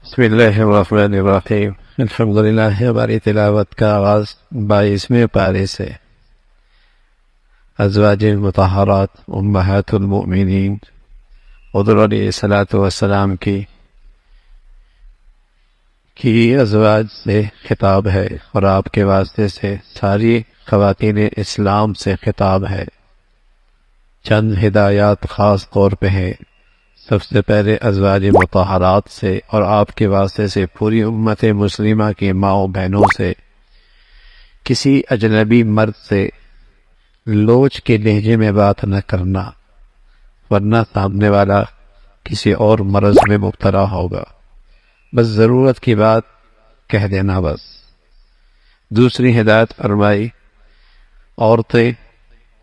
بسم اللہ الرحمن الرحیم۔ الحمدللہ ہماری تلاوت کا آغاز 22ویں پارے سے ازواج مطہرات امہات المؤمنین حضور علیہ الصلوۃ والسلام کی ازواج سے خطاب ہے اور آپ کے واسطے سے ساری خواتین اسلام سے خطاب ہے۔ چند ہدایات خاص طور پہ ہیں۔ سب سے پہلے ازواج مطہرات سے اور آپ کے واسطے سے پوری امت مسلمہ کی ماؤں بہنوں سے کسی اجنبی مرد سے لوچ کے لہجے میں بات نہ کرنا، ورنہ سامنے والا کسی اور مرض میں مبتلا ہوگا۔ بس ضرورت کی بات کہہ دینا بس۔ دوسری ہدایت فرمائی، عورتیں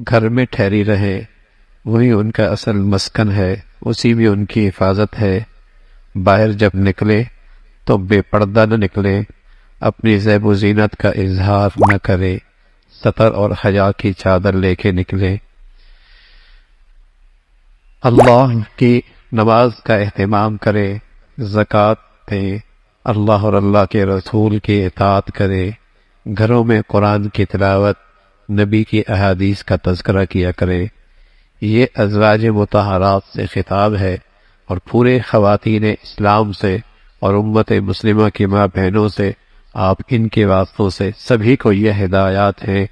گھر میں ٹھہری رہیں، وہی ان کا اصل مسکن ہے، اسی میں ان کی حفاظت ہے۔ باہر جب نکلے تو بے پردہ نہ نکلے، اپنی زیب و زینت کا اظہار نہ کرے، ستر اور حیا کی چادر لے کے نکلے۔ اللہ کی نماز کا اہتمام کرے، زکوٰۃ دے، اللہ اور اللہ کے رسول کی اطاعت کرے، گھروں میں قرآن کی تلاوت، نبی کی احادیث کا تذکرہ کیا کرے۔ یہ ازواج مطہرات سے خطاب ہے اور پورے خواتین اسلام سے اور امت مسلمہ کی ماں بہنوں سے، آپ ان کے واسطوں سے سبھی کو یہ ہدایات ہیں۔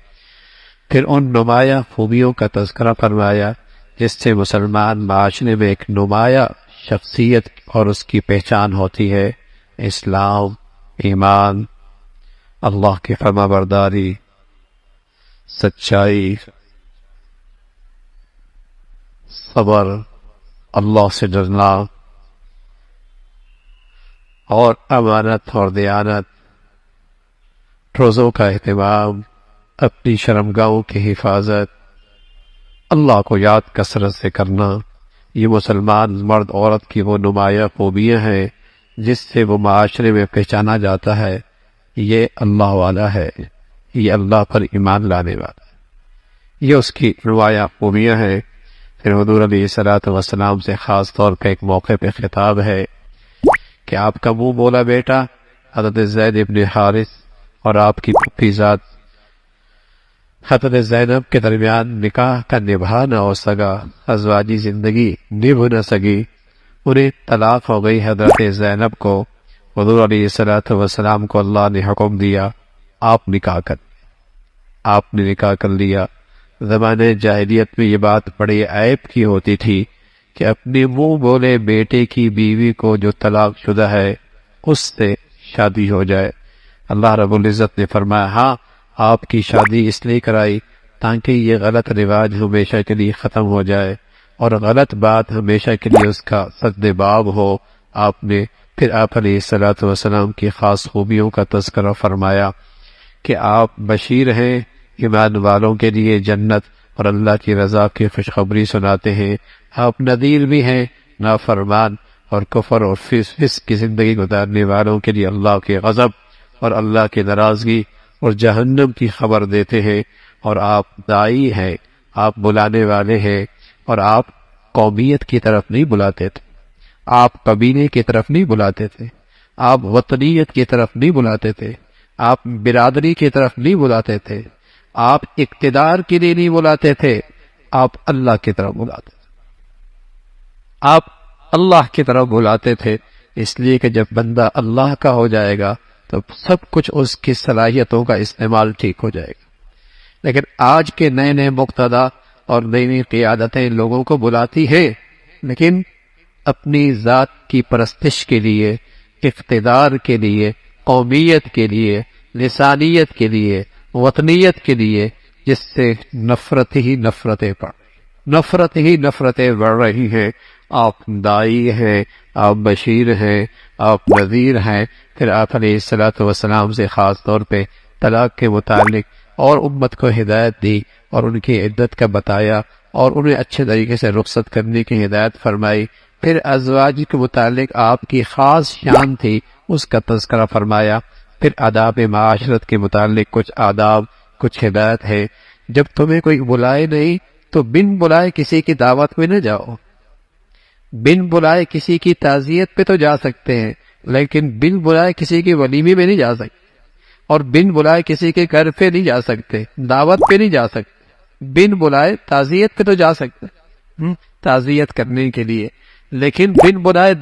پھر ان نمایاں خوبیوں کا تذکرہ فرمایا جس سے مسلمان معاشرے میں ایک نمایاں شخصیت اور اس کی پہچان ہوتی ہے: اسلام، ایمان، اللہ کی فرما برداری، سچائی، صبر، اللہ سے ڈرنا اور امانت اور دیانت، روزوں کا اہتمام، اپنی شرمگاہوں کی حفاظت، اللہ کو یاد کثرت سے کرنا۔ یہ مسلمان مرد عورت کی وہ نمایاں خوبیاں ہیں جس سے وہ معاشرے میں پہچانا جاتا ہے، یہ اللہ والا ہے، یہ اللہ پر ایمان لانے والا ہے، یہ اس کی نمایاں خوبیاں ہیں۔ پھر حضور علیہ الصلوۃ والسلام سے خاص طور پہ ایک موقع پہ خطاب ہے کہ آپ کا منہ بولا بیٹا حضرت زید ابن حارث اور آپ کی پھوپھی ذات حضرت زینب کے درمیان نکاح کا نبھا نہ ہو سکا، ازواجی زندگی نبھ نہ سکی، انہیں طلاق ہو گئی۔ حضرت زینب کو حضور علیہ الصلوۃ والسلام کو اللہ نے حکم دیا، آپ نے نکاح کر لیا۔ زمانہ جاہلیت میں یہ بات بڑے عیب کی ہوتی تھی کہ اپنے منہ بولے بیٹے کی بیوی کو جو طلاق شدہ ہے اس سے شادی ہو جائے۔ اللہ رب العزت نے فرمایا، ہاں آپ کی شادی اس لیے کرائی تاکہ یہ غلط رواج ہمیشہ کے لیے ختم ہو جائے اور غلط بات ہمیشہ کے لیے اس کا سد باب ہو۔ آپ نے پھر آپ علیہ الصلوۃ والسلام کی خاص خوبیوں کا تذکرہ فرمایا کہ آپ بشیر ہیں ایمان والوں کے لیے جنت اور اللہ کی رضا کی خوشخبری سناتے ہیں، آپ نذیر بھی ہیں نافرمان اور کفر اور فسق کی زندگی گزارنے والوں کے لیے اللہ کے غضب اور اللہ کی ناراضگی اور جہنم کی خبر دیتے ہیں، اور آپ داعی ہیں، آپ بلانے والے ہیں، اور آپ قومیت کی طرف نہیں بلاتے تھے، آپ قبیلے کی طرف نہیں بلاتے تھے، آپ وطنیت کی طرف نہیں بلاتے تھے، آپ برادری کی طرف نہیں بلاتے تھے، آپ اقتدار کے لیے نہیں بلاتے تھے، آپ اللہ کی طرف بلاتے تھے، آپ اللہ کی طرف بلاتے تھے، اس لیے کہ جب بندہ اللہ کا ہو جائے گا تو سب کچھ اس کی صلاحیتوں کا استعمال ٹھیک ہو جائے گا۔ لیکن آج کے نئے نئے مقتدی اور نئی نئی قیادتیں لوگوں کو بلاتی ہیں، لیکن اپنی ذات کی پرستش کے لیے، اقتدار کے لیے، قومیت کے لیے، لسانیت کے لیے، وطنیت کے لیے، جس سے نفرت ہی نفرتیں بڑھ رہی ہیں۔ آپ داعی ہیں، آپ بشیر ہیں، آپ نذیر ہیں۔ پھر آپ علیہ الصلوۃ والسلام سے خاص طور پہ طلاق کے متعلق اور امت کو ہدایت دی اور ان کی عدت کا بتایا اور انہیں اچھے طریقے سے رخصت کرنے کی ہدایت فرمائی۔ پھر ازواج کے متعلق آپ کی خاص شان تھی، اس کا تذکرہ فرمایا۔ پھر آداب معاشرت کے متعلق کچھ آداب، کچھ ہدایت ہے۔ جب تمہیں کوئی بلائے نہیں تو بن بلائے کسی کی دعوت میں نہ جاؤ، بن بلائے کسی کی تعزیت پہ تو جا سکتے ہیں، لیکن بن بلائے کسی کی ولیمے میں نہیں جا سکتے، اور بن بلائے کسی کے گھر پہ نہیں جا سکتے، دعوت پہ نہیں جا سکتے۔ بن بلائے تعزیت پہ تو جا سکتے، تعزیت کرنے کے لیے، لیکن بن بلائے